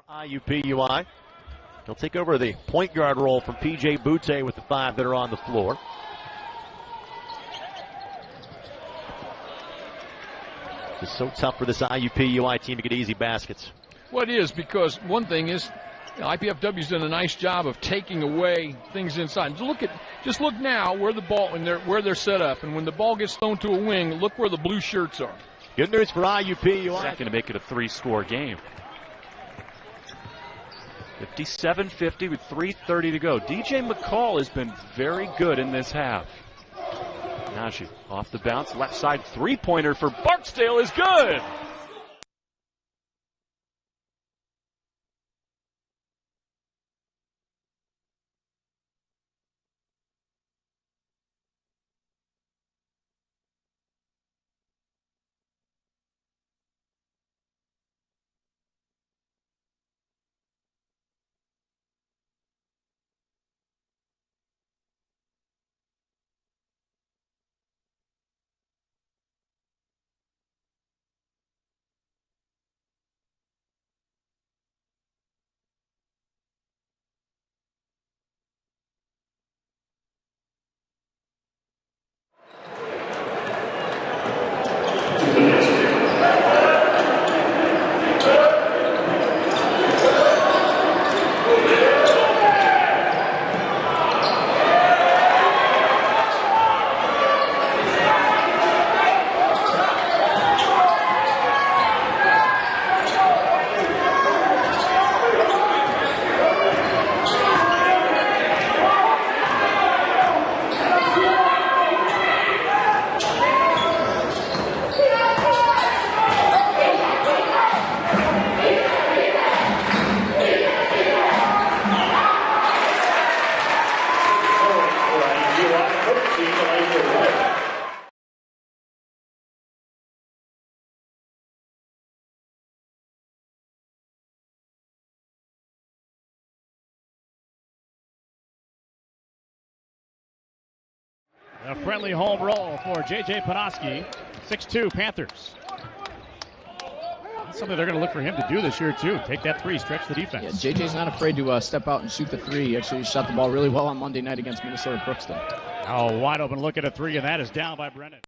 IUPUI. He'll take over the point guard role from P.J. Butte with the 5 that are on the floor. It's so tough for this IUPUI team to get easy baskets. Well, it is, because one thing is, IPFW's done a nice job of taking away things inside. Just look now where the ball where they're set up, and when the ball gets thrown to a wing, look where the blue shirts are. Good news for IUPUI. Second to make it a 3-score game. 57-50 with 3:30 to go. DJ McCall has been very good in this half. Najee off the bounce, left side three-pointer for Barksdale is good. A friendly home roll for J.J. Panoski, 6'2", Panthers. That's something they're going to look for him to do this year, too. Take that three, stretch the defense. Yeah, J.J.'s not afraid to step out and shoot the three. He actually shot the ball really well on Monday night against Minnesota Crookston. Oh, wide open look at a three, and that is down by Brennan.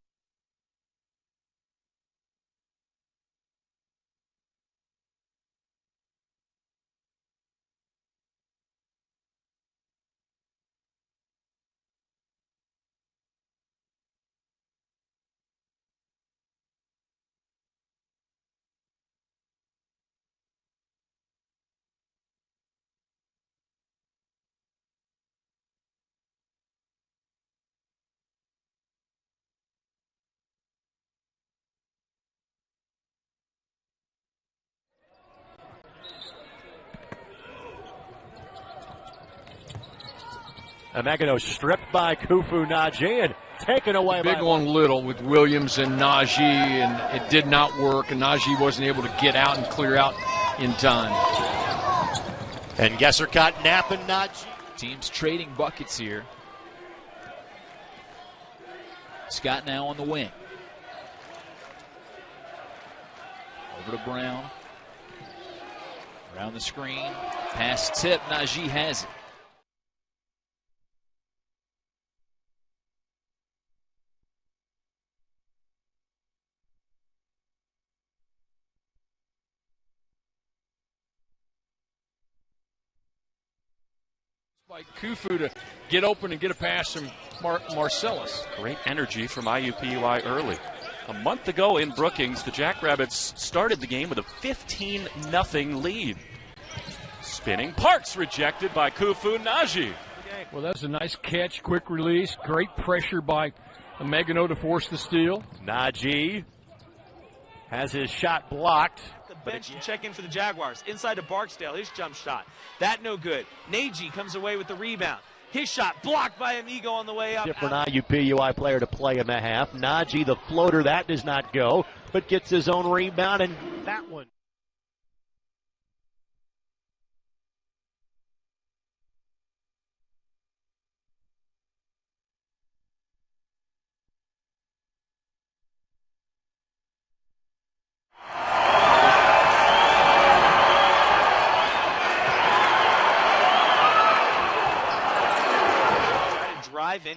Amagano stripped by Khufu Najee and taken away by... Big on little with Williams and Najee, and it did not work, and Najee wasn't able to get out and clear out in time. And Gesser caught napping Najee. Teams trading buckets here. Scott now on the wing. Over to Brown. Around the screen. Pass tip. Najee has it. By Khufu to get open and get a pass from Marcellus. Great energy from IUPUI early. A month ago in Brookings, the Jackrabbits started the game with a 15-0 lead. Spinning Parks rejected by Khufu Najee. Well, that's a nice catch, quick release, great pressure by Megano to force the steal. Najee has his shot blocked. The bench and check in for the Jaguars. Inside to Barksdale, his jump shot. That no good. Najee comes away with the rebound. His shot blocked by Amigo on the way up. Different IUPUI player to play in the half. Najee, the floater, that does not go, but gets his own rebound, and that one.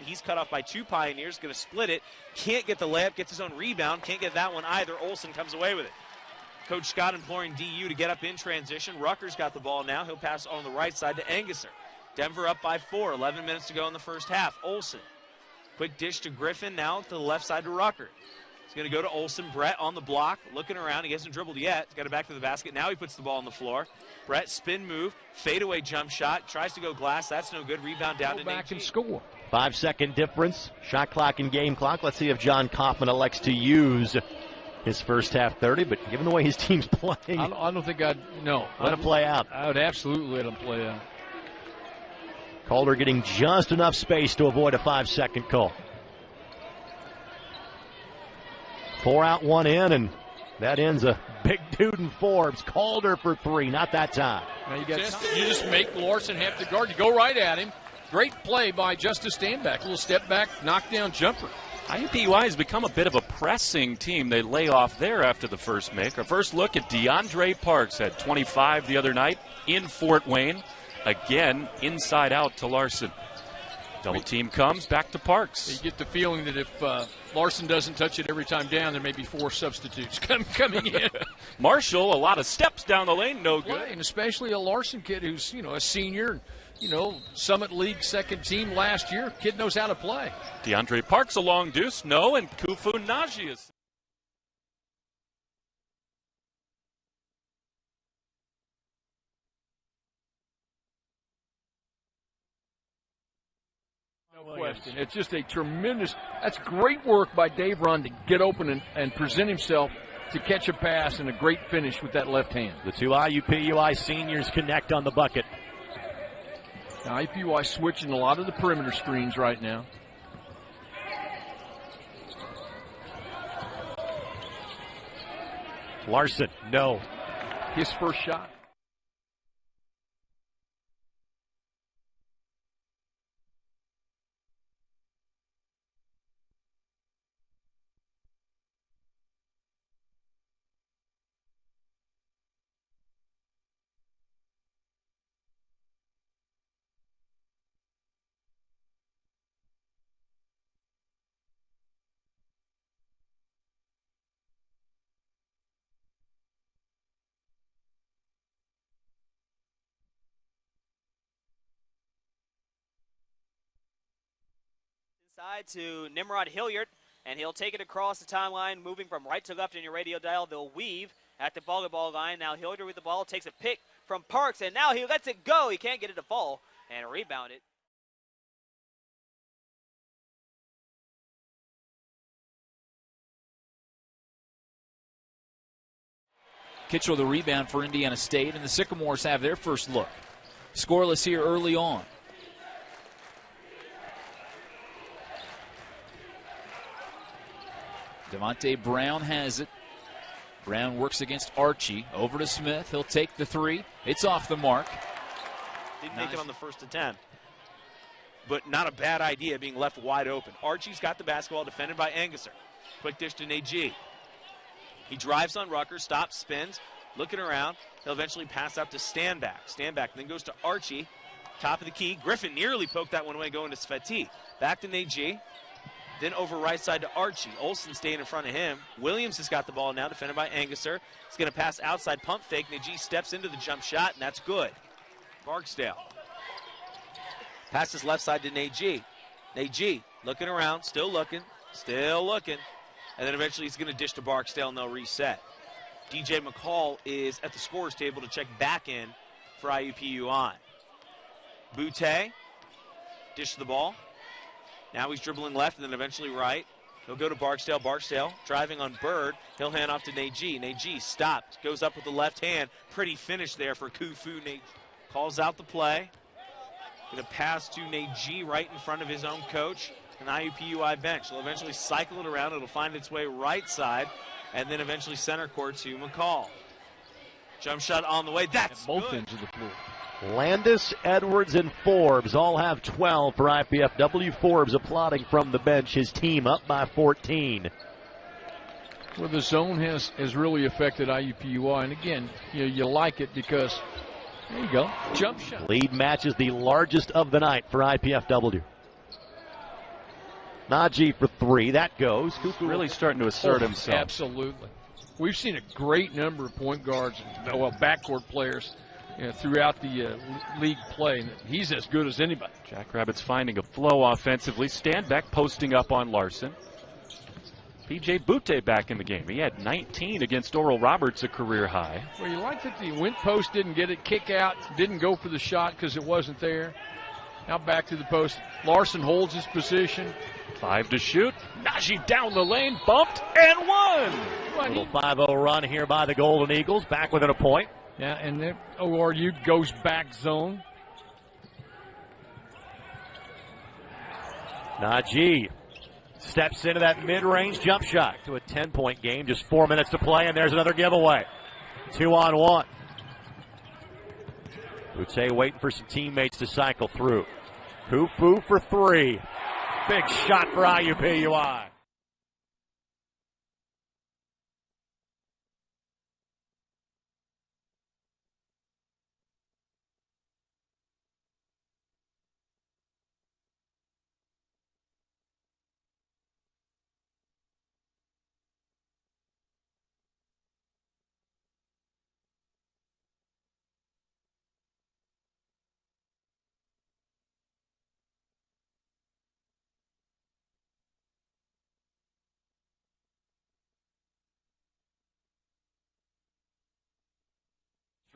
He's cut off by 2 Pioneers, going to split it. Can't get the layup, gets his own rebound. Can't get that one either. Olsen comes away with it. Coach Scott imploring DU to get up in transition. Rutgers got the ball now. He'll pass on the right side to Engesser. Denver up by 4. 11 minutes to go in the first half. Olsen. Quick dish to Griffin, now to the left side to Rucker. He's going to go to Olsen. Brett on the block, looking around. He hasn't dribbled yet. He's got it back to the basket. Now he puts the ball on the floor. Brett, spin move, fadeaway jump shot. Tries to go glass. That's no good. Rebound down to back Nate and score. 5-second difference. Shot clock and game clock. Let's see if John Kaufman elects to use his first half 30. But given the way his team's playing, I don't think I'd. No. Let it play out. I would absolutely let him play out. Calder getting just enough space to avoid a 5-second call. 4 out, 1 in, and that ends a big dude in Forbes. Calder for 3, not that time. Now you just make Larson have to guard. You go right at him. Great play by Justice Standback. A little step back, knockdown jumper. IUPUI has become a bit of a pressing team. They lay off there after the first make. Our first look at DeAndre Parks, had 25 the other night in Fort Wayne. Again, inside out to Larson. Double team comes, back to Parks. You get the feeling that if Larson doesn't touch it every time down, there may be 4 substitutes coming in. Marshall, a lot of steps down the lane, no good. And especially a Larson kid who's, a senior, Summit League second team last year. Kid knows how to play. DeAndre Parks, a long deuce, no, and Khufu Najee is. Question. It's just a tremendous, that's great work by Dave Run to get open and present himself to catch a pass and a great finish with that left hand. The 2 IUPUI seniors connect on the bucket. Now, IUPUI switching a lot of the perimeter screens right now. Larson, no. His first shot. Inside to Nimrod Hilliard, and he'll take it across the timeline, moving from right to left in your radio dial. They'll weave at the volleyball line. Now Hilliard with the ball, takes a pick from Parks, and now he lets it go. He can't get it to fall, and rebound it. Kitchell the rebound for Indiana State, and the Sycamores have their first look. Scoreless here early on. Devontae Brown has it. Brown works against Archie. Over to Smith. He'll take the 3. It's off the mark. Didn't make it on the first attempt. But not a bad idea being left wide open. Archie's got the basketball, defended by Engesser. Quick dish to Najee. He drives on Rucker, stops, spins, looking around. He'll eventually pass out to Standback. Standback then goes to Archie. Top of the key. Griffin nearly poked that one away, going to Sveti. Back to Najee. Then over right side to Archie. Olsen staying in front of him. Williams has got the ball now, defended by Engesser. He's going to pass outside, pump fake. Najee steps into the jump shot, and that's good. Barksdale. Passes left side to Najee. Najee looking around, still looking. And then eventually he's going to dish to Barksdale, and they'll reset. DJ McCall is at the scorer's table to check back in for IUPUI. Butte, dish to the ball. Now he's dribbling left and then eventually right. He'll go to Barksdale. Barksdale driving on Bird. He'll hand off to Najee. Najee stopped. Goes up with the left hand. Pretty finish there for Khufu. Najee calls out the play. Going to pass to Najee right in front of his own coach. An IUPUI bench. He'll eventually cycle it around. It'll find its way right side. And then eventually center court to McCall. Jump shot on the way. That's both good. ends of the floor. Landis, Edwards, and Forbes all have 12 for IPFW. Forbes applauding from the bench, his team up by 14. Well, the zone has really affected IUPUI. And again, you like it because, there you go, jump shot. Lead matches the largest of the night for IPFW. Najee for 3. That goes. Khufu Really starting to assert himself. Absolutely. We've seen a great number of point guards, well, backcourt players, throughout the league play. He's as good as anybody. Jackrabbits finding a flow offensively. Stanback posting up on Larson. P.J. Butte back in the game. He had 19 against Oral Roberts, a career high. Well, you like that the went post, didn't get it, kick out, didn't go for the shot because it wasn't there. Now back to the post. Larson holds his position. 5 to shoot. Najee down the lane, bumped, and one. Little 5-0 run here by the Golden Eagles, back within a point. Yeah, and then ORU goes back zone. Najee steps into that mid-range jump shot to a 10-point game. Just 4 minutes to play, and there's another giveaway. 2-on-1. Butte waiting for some teammates to cycle through. Khufu for 3. Big shot for IUPUI.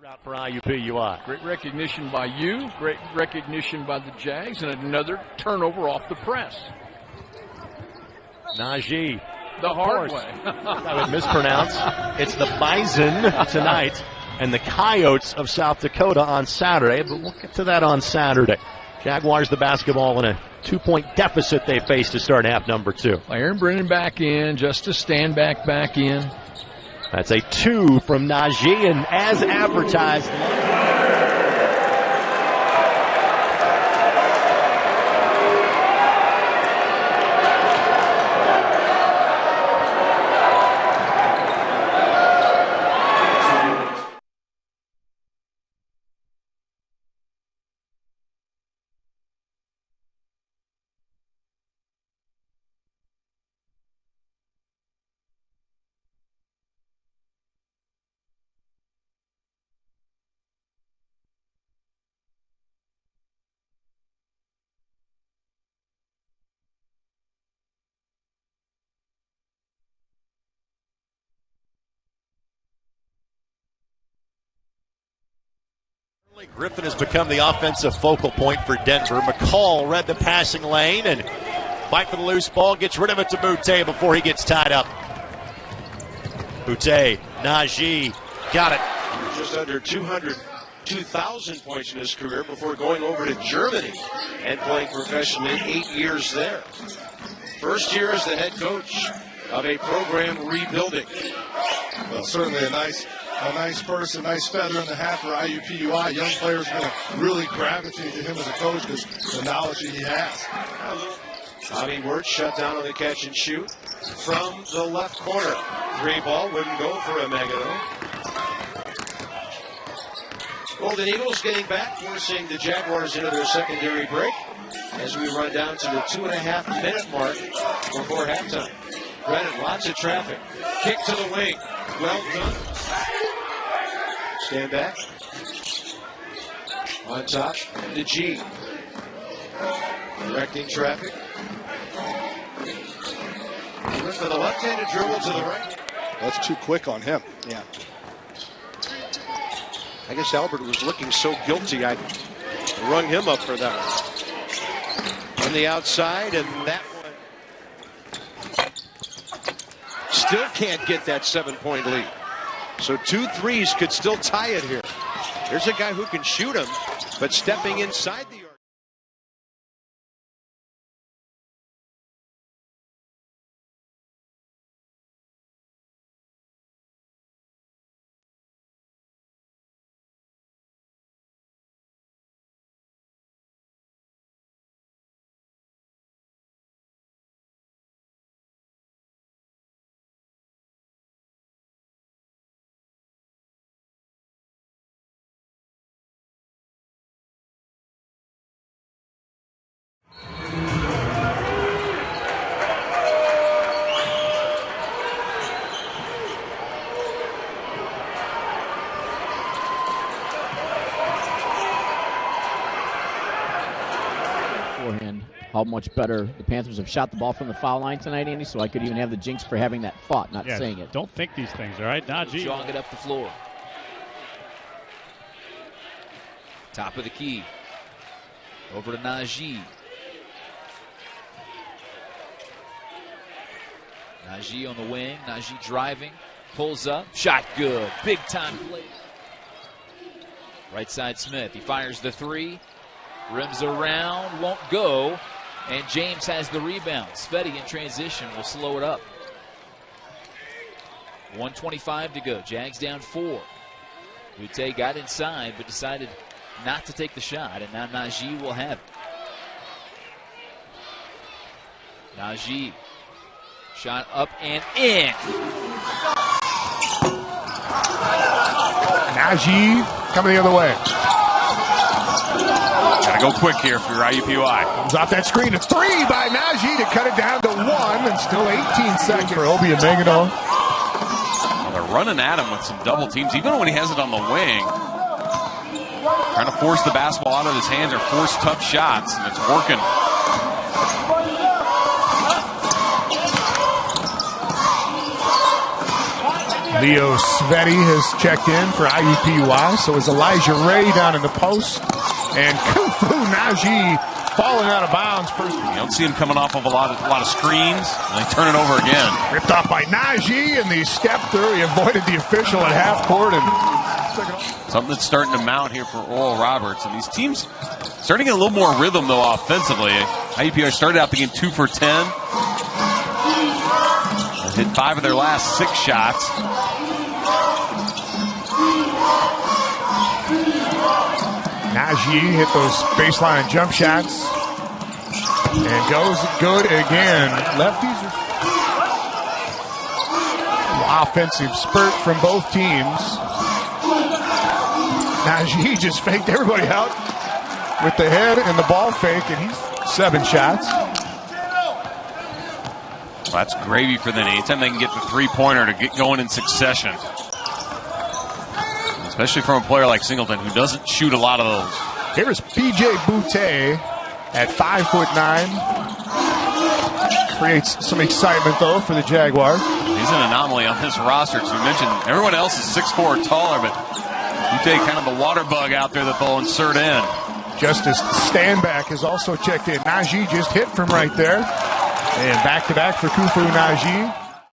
Out for IUPUI. Great recognition by you, great recognition by the Jags, and another turnover off the press. Najee. The hard way. I would mispronounce. It's the Bison tonight and the Coyotes of South Dakota on Saturday, but we'll get to that on Saturday. Jaguars the basketball in a 2-point deficit they face to start half number 2. Aaron Brennan back in, Justice Stanback back in. That's a 2 from Najee, and as advertised. Griffin has become the offensive focal point for Denver. McCall read the passing lane and fight for the loose ball, gets rid of it to Butte before he gets tied up. Butte, Najee, got it. Just under 2,000 points in his career before going over to Germany and playing professionally 8 years there. First year as the head coach of a program rebuilding. Well, certainly a nice person, nice feather in the hat for IUPUI. Young players are going to really gravitate to him as a coach because the knowledge that he has. Bobby Wirtz shut down on the catch and shoot from the left corner. 3 ball wouldn't go for a Megado. Golden Eagles getting back, forcing the Jaguars into their secondary break as we run down to the 2.5-minute mark before halftime. Brennan, lots of traffic. Kick to the wing. Well done. Stand back. On top, Najee. Directing traffic. For the left-handed dribble to the right. That's too quick on him. Yeah. I guess Albert was looking so guilty, I rung him up for that one. On the outside, and that one still can't get that 7-point lead. So 2 threes could still tie it here. There's a guy who can shoot him, but stepping inside the how much better the Panthers have shot the ball from the foul line tonight, Andy, so I could even have the jinx for having that thought, not saying it. Don't think these things, all right? Najee. Jog it up the floor. Top of the key. Over to Najee. Najee on the wing. Najee driving. Pulls up. Shot good. Big time play. Right side Smith. He fires the three. Rims around. Won't go. And James has the rebound. Sveti in transition will slow it up. 1:25 to go. Jags down 4. Butte got inside but decided not to take the shot, and now Najee will have it. Najee. Shot up and in. Najee coming the other way. Gotta go quick here for your IUPUI. Comes off that screen. A three by Najee to cut it down to 1, and still 18 seconds for Obi Emegano. Well, they're running at him with some double teams, even when he has it on the wing. Trying to force the basketball out of his hands or force tough shots, and it's working. Leo Sveti has checked in for IUPUI. So is Elijah Ray down in the post. And Khufu Najee falling out of bounds. First, you don't see him coming off of a lot of screens, and they turn it over again. Ripped off by Najee, and the step through. He avoided the official at half court. And something that's starting to mount here for Oral Roberts. And these teams starting to get a little more rhythm, though, offensively. IUPUI started out the game 2 for 10. Hit 5 of their last 6 shots. Najee hit those baseline jump shots and goes good again. Lefties are offensive spurt from both teams. Najee just faked everybody out with the head and the ball fake, and he's 7 shots. Well, that's gravy for them. Anytime they can get the three-pointer to get going in succession. Especially from a player like Singleton, who doesn't shoot a lot of those. Here is B.J. Butte at 5'9". Creates some excitement, though, for the Jaguars. He's an anomaly on this roster. As we mentioned, everyone else is 6'4" or taller, but Butte kind of the water bug out there that they'll insert in. Justice Stanback has also checked in. Najee just hit from right there. And back-to-back for Khufu Najee.